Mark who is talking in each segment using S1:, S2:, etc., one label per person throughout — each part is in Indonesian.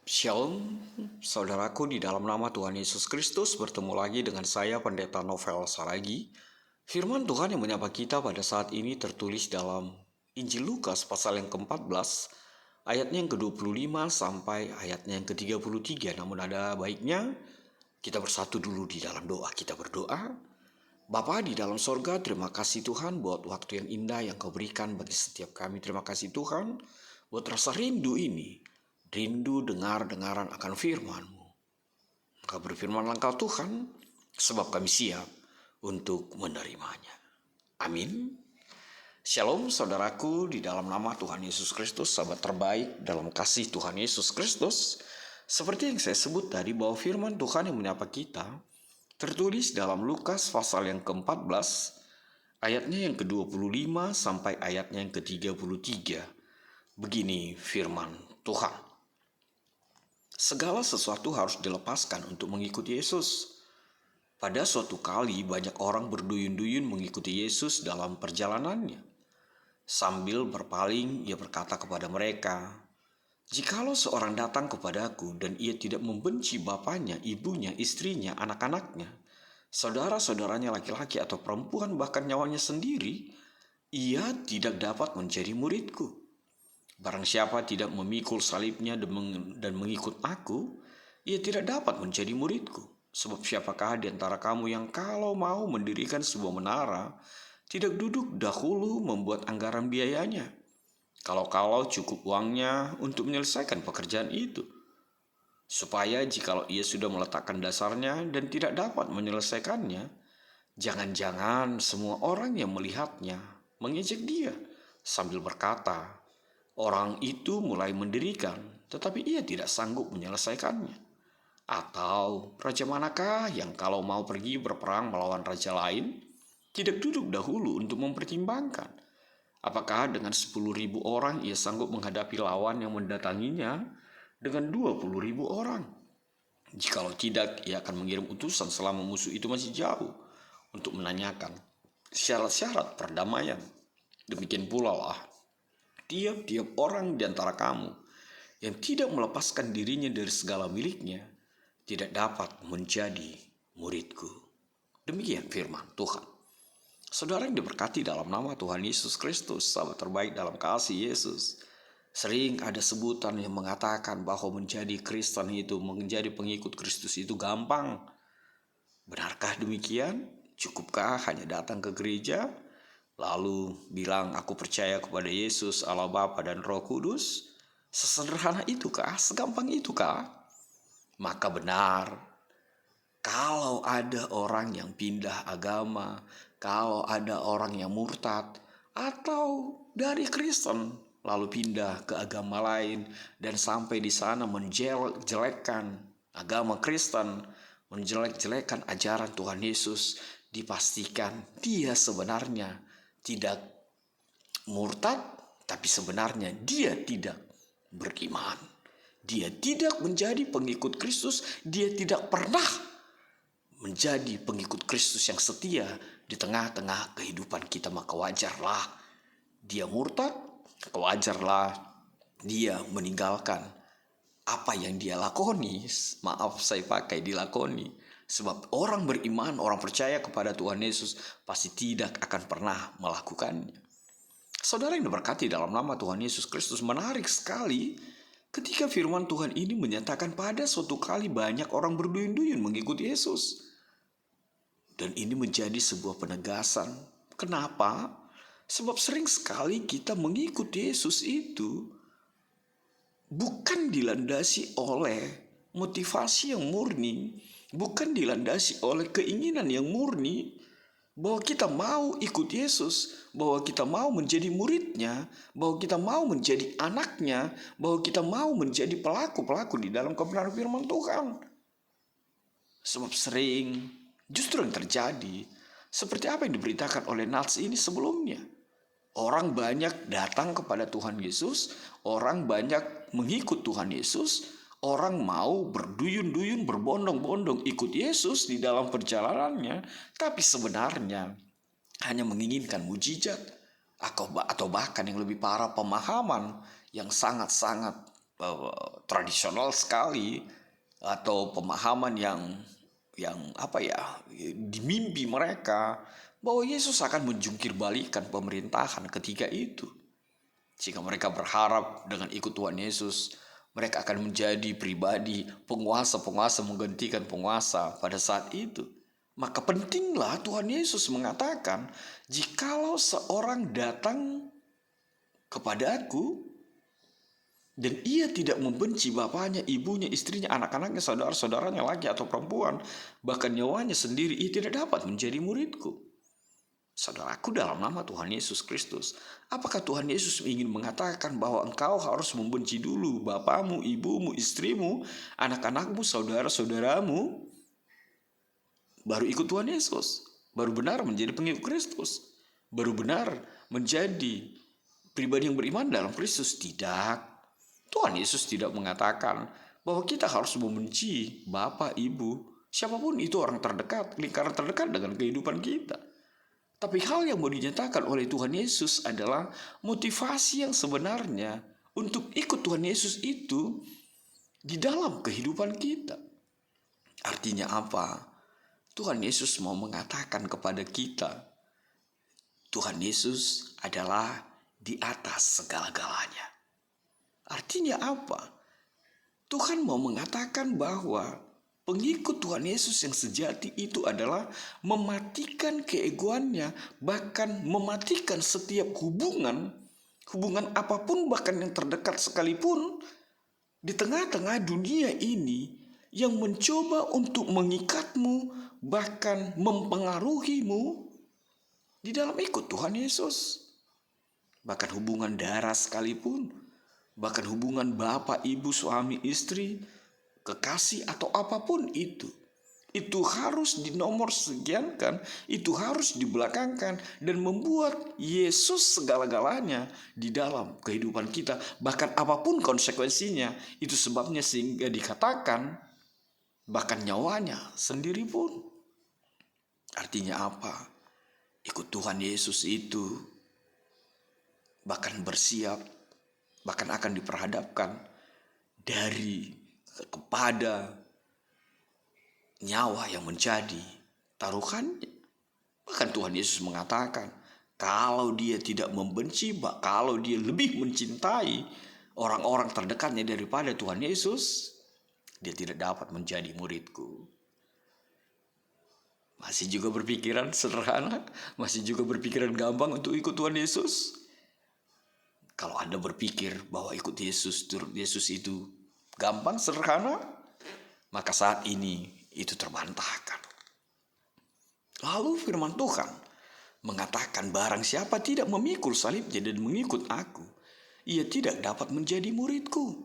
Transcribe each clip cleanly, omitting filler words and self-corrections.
S1: Shalom, saudaraku di dalam nama Tuhan Yesus Kristus, bertemu lagi dengan saya Pendeta Novel Saragi. Firman Tuhan yang menyapa kita pada saat ini tertulis dalam Injil Lukas pasal yang ke-14, ayatnya yang ke-25 sampai ayatnya yang ke-33. Namun ada baiknya kita bersatu dulu di dalam doa. Kita berdoa. Bapa di dalam sorga, terima kasih Tuhan buat waktu yang indah yang Kau berikan bagi setiap kami. Terima kasih Tuhan buat rasa rindu ini. Rindu dengar-dengaran akan firman-Mu. Maka berfirmanlah Engkau Tuhan, sebab kami siap untuk menerimanya. Amin. Shalom saudaraku di dalam nama Tuhan Yesus Kristus, sahabat terbaik dalam kasih Tuhan Yesus Kristus. Seperti yang saya sebut tadi bahwa firman Tuhan yang menyapa kita tertulis dalam Lukas pasal yang ke-14, ayatnya yang ke-25 sampai ayatnya yang ke-33. Begini firman Tuhan. Segala sesuatu harus dilepaskan untuk mengikuti Yesus. Pada suatu kali banyak orang berduyun-duyun mengikuti Yesus dalam perjalanannya. Sambil berpaling, ia berkata kepada mereka, "Jikalau seorang datang kepadaku dan ia tidak membenci bapaknya, ibunya, istrinya, anak-anaknya, saudara-saudaranya laki-laki atau perempuan, bahkan nyawanya sendiri, ia tidak dapat menjadi muridku. Barang siapa tidak memikul salibnya dan mengikut aku, ia tidak dapat menjadi muridku. Sebab siapakah di antara kamu yang kalau mau mendirikan sebuah menara, tidak duduk dahulu membuat anggaran biayanya? Kalau cukup uangnya untuk menyelesaikan pekerjaan itu. Supaya jikalau ia sudah meletakkan dasarnya dan tidak dapat menyelesaikannya, jangan-jangan semua orang yang melihatnya mengejek dia sambil berkata, 'Orang itu mulai mendirikan, tetapi ia tidak sanggup menyelesaikannya.' Atau raja manakah yang kalau mau pergi berperang melawan raja lain, tidak duduk dahulu untuk mempertimbangkan, apakah dengan 10.000 orang ia sanggup menghadapi lawan yang mendatanginya dengan 20.000 orang? Jikalau tidak, ia akan mengirim utusan selama musuh itu masih jauh untuk menanyakan syarat-syarat perdamaian. Demikian pula lah tiap-tiap orang di antara kamu yang tidak melepaskan dirinya dari segala miliknya tidak dapat menjadi muridku." Demikian firman Tuhan. Saudara yang diberkati dalam nama Tuhan Yesus Kristus, sahabat terbaik dalam kasih Yesus. Sering ada sebutan yang mengatakan bahwa menjadi Kristen itu, menjadi pengikut Kristus itu gampang. Benarkah demikian? Cukupkah hanya datang ke gereja, lalu bilang aku percaya kepada Yesus, Allah Bapa dan Roh Kudus? Sesederhana itukah? Segampang itukah? Maka benar, kalau ada orang yang pindah agama, kalau ada orang yang murtad, atau dari Kristen lalu pindah ke agama lain dan sampai di sana menjelek-jelekkan agama Kristen, menjelek-jelekkan ajaran Tuhan Yesus, dipastikan dia sebenarnya tidak murtad, tapi sebenarnya dia tidak beriman. Dia tidak menjadi pengikut Kristus, dia tidak pernah menjadi pengikut Kristus yang setia di tengah-tengah kehidupan kita. Maka wajarlah dia murtad, wajarlah dia meninggalkan apa yang dia lakoni. Maaf saya pakai dilakoni. Sebab orang beriman, orang percaya kepada Tuhan Yesus pasti tidak akan pernah melakukannya. Saudara yang diberkati dalam nama Tuhan Yesus Kristus, menarik sekali ketika firman Tuhan ini menyatakan pada suatu kali banyak orang berduyun-duyun mengikuti Yesus. Dan ini menjadi sebuah penegasan. Kenapa? Sebab sering sekali kita mengikuti Yesus itu bukan dilandasi oleh motivasi yang murni, bukan dilandasi oleh keinginan yang murni, bahwa kita mau ikut Yesus, bahwa kita mau menjadi muridnya, bahwa kita mau menjadi anaknya, bahwa kita mau menjadi pelaku-pelaku di dalam kebenaran firman Tuhan. Sebab sering justru yang terjadi seperti apa yang diberitakan oleh Nats ini sebelumnya. Orang banyak datang kepada Tuhan Yesus, orang banyak mengikut Tuhan Yesus, orang mau berduyun-duyun, berbondong-bondong ikut Yesus di dalam perjalanannya, tapi sebenarnya hanya menginginkan mujizat atau bahkan yang lebih parah, pemahaman yang sangat-sangat tradisional sekali, atau pemahaman yang apa ya, di mimpi mereka, bahwa Yesus akan menjungkir balikan pemerintahan ketika itu. Jika mereka berharap dengan ikut Tuhan Yesus, mereka akan menjadi pribadi penguasa-penguasa menggantikan penguasa pada saat itu. Maka pentinglah Tuhan Yesus mengatakan, jikalau seorang datang kepadaku dan ia tidak membenci bapaknya, ibunya, istrinya, anak-anaknya, saudara-saudaranya laki atau perempuan, bahkan nyawanya sendiri, ia tidak dapat menjadi muridku. Saudaraku, dalam nama Tuhan Yesus Kristus, apakah Tuhan Yesus ingin mengatakan bahwa engkau harus membenci dulu bapamu, ibumu, istrimu, anak-anakmu, saudara-saudaramu, baru ikut Tuhan Yesus, baru benar menjadi pengikut Kristus, baru benar menjadi pribadi yang beriman dalam Kristus? Tidak. Tuhan Yesus tidak mengatakan bahwa kita harus membenci bapak, ibu, siapapun itu orang terdekat, lingkaran terdekat dengan kehidupan kita. Tapi hal yang mau dinyatakan oleh Tuhan Yesus adalah motivasi yang sebenarnya untuk ikut Tuhan Yesus itu di dalam kehidupan kita. Artinya apa? Tuhan Yesus mau mengatakan kepada kita, Tuhan Yesus adalah di atas segala-galanya. Artinya apa? Tuhan mau mengatakan bahwa pengikut Tuhan Yesus yang sejati itu adalah mematikan keegoannya, bahkan mematikan setiap hubungan apapun, bahkan yang terdekat sekalipun, di tengah-tengah dunia ini yang mencoba untuk mengikatmu, bahkan mempengaruhimu di dalam ikut Tuhan Yesus. Bahkan hubungan darah sekalipun, bahkan hubungan bapak, ibu, suami, istri, kekasih, atau apapun itu harus dinomorsekiankan, itu harus dibelakangkan, dan membuat Yesus segala-galanya di dalam kehidupan kita. Bahkan apapun konsekuensinya, itu sebabnya sehingga dikatakan bahkan nyawanya sendiri pun. Artinya apa? Ikut Tuhan Yesus itu bahkan bersiap, bahkan akan diperhadapkan dari kepada nyawa yang menjadi taruhannya. Bahkan Tuhan Yesus mengatakan, kalau dia tidak membenci, kalau dia lebih mencintai orang-orang terdekatnya daripada Tuhan Yesus, dia tidak dapat menjadi muridku. Masih juga berpikiran sederhana, masih juga berpikiran gampang untuk ikut Tuhan Yesus. Kalau Anda berpikir bahwa ikut Yesus, turut Yesus itu gampang, sederhana, maka saat ini itu terbantahkan. Lalu firman Tuhan mengatakan, barang siapa tidak memikul salibnya dan mengikut aku, ia tidak dapat menjadi muridku.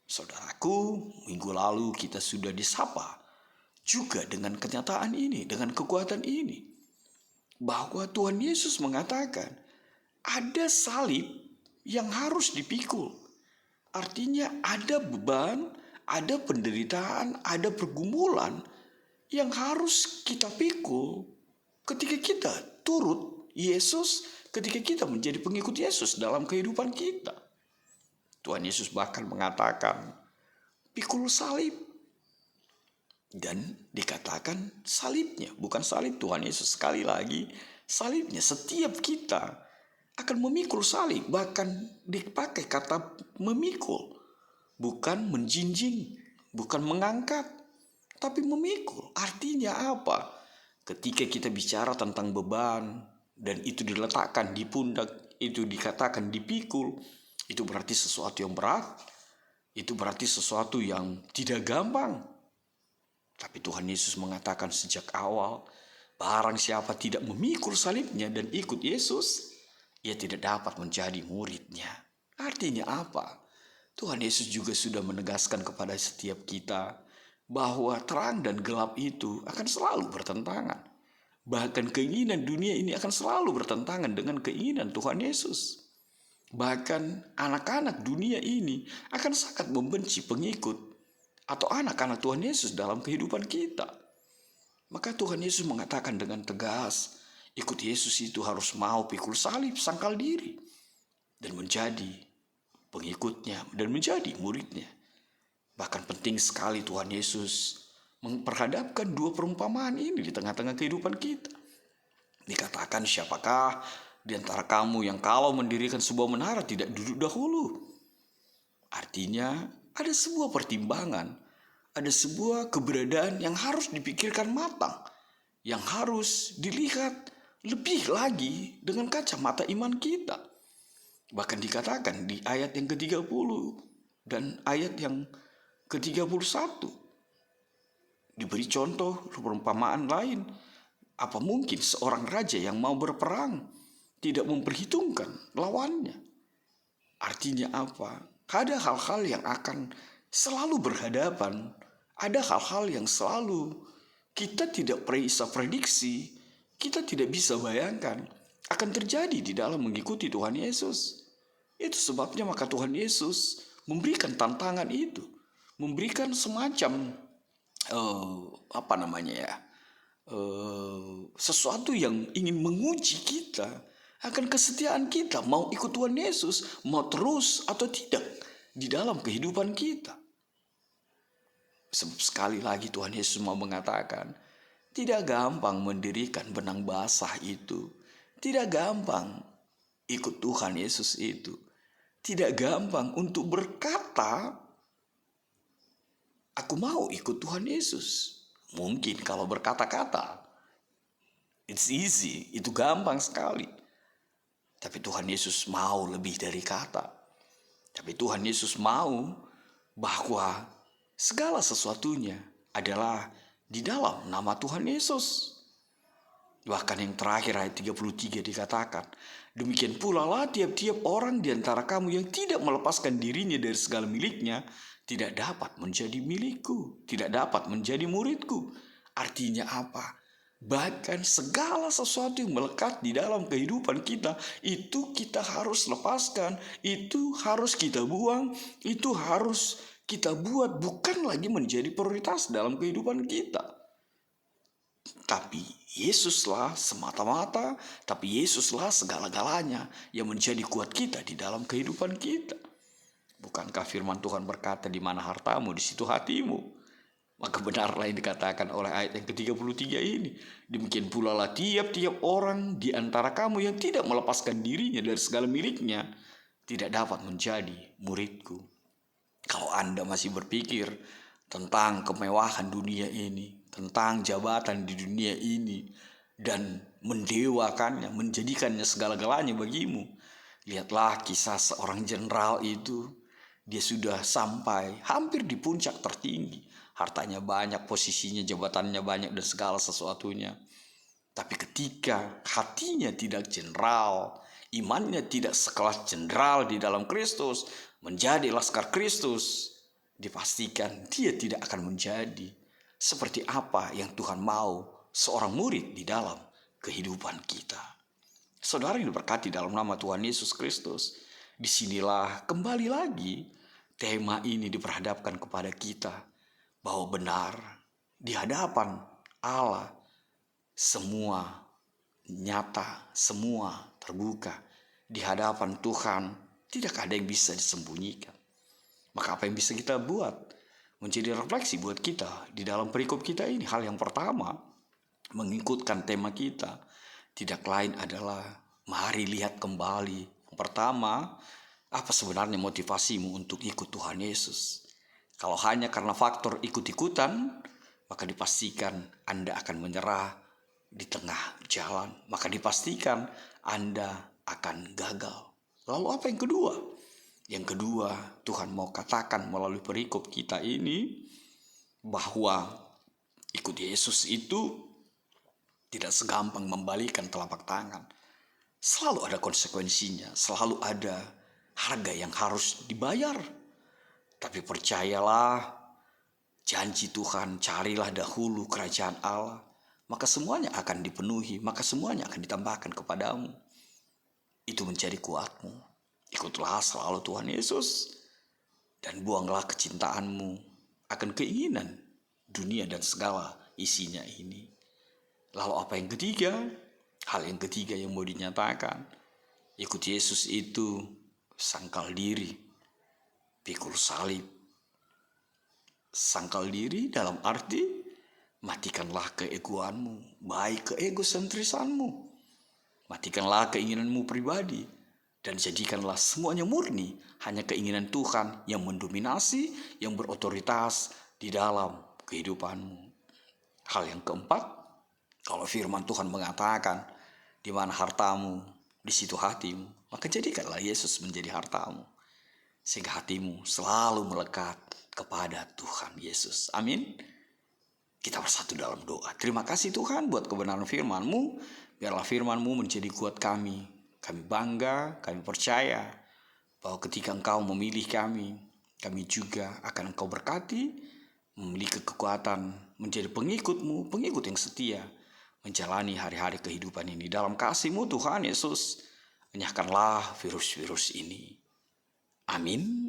S1: Saudaraku, minggu lalu kita sudah disapa juga dengan kenyataan ini, dengan kekuatan ini, bahwa Tuhan Yesus mengatakan ada salib yang harus dipikul. Artinya ada beban, ada penderitaan, ada pergumulan yang harus kita pikul ketika kita turut Yesus, ketika kita menjadi pengikut Yesus dalam kehidupan kita. Tuhan Yesus bahkan mengatakan, pikul salib. Dan dikatakan salibnya, bukan salib Tuhan Yesus, sekali lagi salibnya. Setiap kita akan memikul salib, bahkan dipakai kata memikul. Bukan menjinjing, bukan mengangkat, tapi memikul. Artinya apa? Ketika kita bicara tentang beban dan itu diletakkan di pundak, itu dikatakan dipikul, itu berarti sesuatu yang berat, itu berarti sesuatu yang tidak gampang. Tapi Tuhan Yesus mengatakan sejak awal, barang siapa tidak memikul salibnya dan ikut Yesus, ia tidak dapat menjadi muridnya. Artinya apa? Tuhan Yesus juga sudah menegaskan kepada setiap kita bahwa terang dan gelap itu akan selalu bertentangan. Bahkan keinginan dunia ini akan selalu bertentangan dengan keinginan Tuhan Yesus. Bahkan anak-anak dunia ini akan sangat membenci pengikut atau anak-anak Tuhan Yesus dalam kehidupan kita. Maka Tuhan Yesus mengatakan dengan tegas, ikut Yesus itu harus mau pikul salib, sangkal diri, dan menjadi pengikutnya dan menjadi muridnya. Bahkan penting sekali Tuhan Yesus memperhadapkan dua perumpamaan ini di tengah-tengah kehidupan kita. Dikatakan, siapakah di antara kamu yang kalau mendirikan sebuah menara tidak duduk dahulu? Artinya ada sebuah pertimbangan, ada sebuah keberadaan yang harus dipikirkan matang, yang harus dilihat lebih lagi dengan kacamata iman kita. Bahkan dikatakan di ayat yang ke-30 dan ayat yang ke-31 diberi contoh perumpamaan lain. Apa mungkin seorang raja yang mau berperang tidak memperhitungkan lawannya? Artinya apa? Ada hal-hal yang akan selalu berhadapan. Ada hal-hal yang selalu kita tidak bisa prediksi, kita tidak bisa bayangkan akan terjadi di dalam mengikuti Tuhan Yesus. Itu sebabnya maka Tuhan Yesus memberikan tantangan itu, memberikan semacam sesuatu yang ingin menguji kita akan kesetiaan kita, mau ikut Tuhan Yesus, mau terus atau tidak di dalam kehidupan kita. Sebab sekali lagi Tuhan Yesus mau mengatakan, tidak gampang mendirikan benang basah itu, tidak gampang ikut Tuhan Yesus itu, tidak gampang untuk berkata, aku mau ikut Tuhan Yesus. Mungkin kalau berkata-kata, it's easy, itu gampang sekali. Tapi Tuhan Yesus mau lebih dari kata. Tapi Tuhan Yesus mau bahwa segala sesuatunya adalah di dalam nama Tuhan Yesus. Bahkan yang terakhir ayat 33 dikatakan, demikian pula lah tiap-tiap orang di antara kamu yang tidak melepaskan dirinya dari segala miliknya, tidak dapat menjadi milikku, tidak dapat menjadi muridku. Artinya apa? Bahkan segala sesuatu yang melekat di dalam kehidupan kita, itu kita harus lepaskan, itu harus kita buang, itu harus kita buat bukan lagi menjadi prioritas dalam kehidupan kita. Tapi Yesuslah semata-mata, tapi Yesuslah segala-galanya yang menjadi kuat kita di dalam kehidupan kita. Bukankah firman Tuhan berkata, di mana hartamu, di situ hatimu? Maka benarlah yang dikatakan oleh ayat yang ke-33 ini. Demikian pula lah tiap-tiap orang di antara kamu yang tidak melepaskan dirinya dari segala miliknya, tidak dapat menjadi muridku. Kalau Anda masih berpikir tentang kemewahan dunia ini, tentang jabatan di dunia ini, dan mendewakannya, menjadikannya segala-galanya bagimu, lihatlah kisah seorang jenderal itu. Dia sudah sampai hampir di puncak tertinggi. Hartanya banyak, posisinya, jabatannya banyak, dan segala sesuatunya. Tapi ketika hatinya tidak jenderal, imannya tidak sekelas jenderal di dalam Kristus, menjadi laskar Kristus, dipastikan dia tidak akan menjadi seperti apa yang Tuhan mau seorang murid di dalam kehidupan kita. Saudara yang diberkati dalam nama Tuhan Yesus Kristus, disinilah kembali lagi tema ini diperhadapkan kepada kita, bahwa benar di hadapan Allah semua nyata, semua terbuka. Di hadapan Tuhan tidak ada yang bisa disembunyikan. Maka apa yang bisa kita buat? Menjadi refleksi buat kita di dalam perikop kita ini. Hal yang pertama, mengikutkan tema kita, tidak lain adalah mari lihat kembali. Yang pertama, apa sebenarnya motivasimu untuk ikut Tuhan Yesus? Kalau hanya karena faktor ikut-ikutan, maka dipastikan Anda akan menyerah di tengah jalan. Maka dipastikan Anda akan gagal. Lalu apa yang kedua? Yang kedua, Tuhan mau katakan melalui perikop kita ini, bahwa ikut Yesus itu tidak segampang membalikan telapak tangan. Selalu ada konsekuensinya, selalu ada harga yang harus dibayar. Tapi percayalah, janji Tuhan, carilah dahulu kerajaan Allah, maka semuanya akan dipenuhi, maka semuanya akan ditambahkan kepadamu. Itu menjadi kuatmu. Ikutlah selalu Tuhan Yesus, dan buanglah kecintaanmu akan keinginan dunia dan segala isinya ini. Lalu apa yang ketiga? Hal yang ketiga yang mau dinyatakan, ikut Yesus itu sangkal diri. pikul salib. Sangkal diri dalam arti matikanlah keegoanmu, baik keegosentrisanmu. Matikanlah keinginanmu pribadi dan jadikanlah semuanya murni hanya keinginan Tuhan yang mendominasi, yang berotoritas di dalam kehidupanmu. Hal yang keempat, kalau firman Tuhan mengatakan, di mana hartamu, di situ hatimu, maka jadikanlah Yesus menjadi hartamu. Sehingga hatimu selalu melekat kepada Tuhan Yesus. Amin. Kita bersatu dalam doa. Terima kasih Tuhan buat kebenaran firman-Mu. Biarlah firman-Mu menjadi kuat kami. Kami bangga, kami percaya bahwa ketika Engkau memilih kami juga akan Engkau berkati, memiliki kekuatan menjadi pengikut-Mu, pengikut yang setia, menjalani hari-hari kehidupan ini. Dalam kasih-Mu Tuhan Yesus, enyahkanlah virus-virus ini. Amin.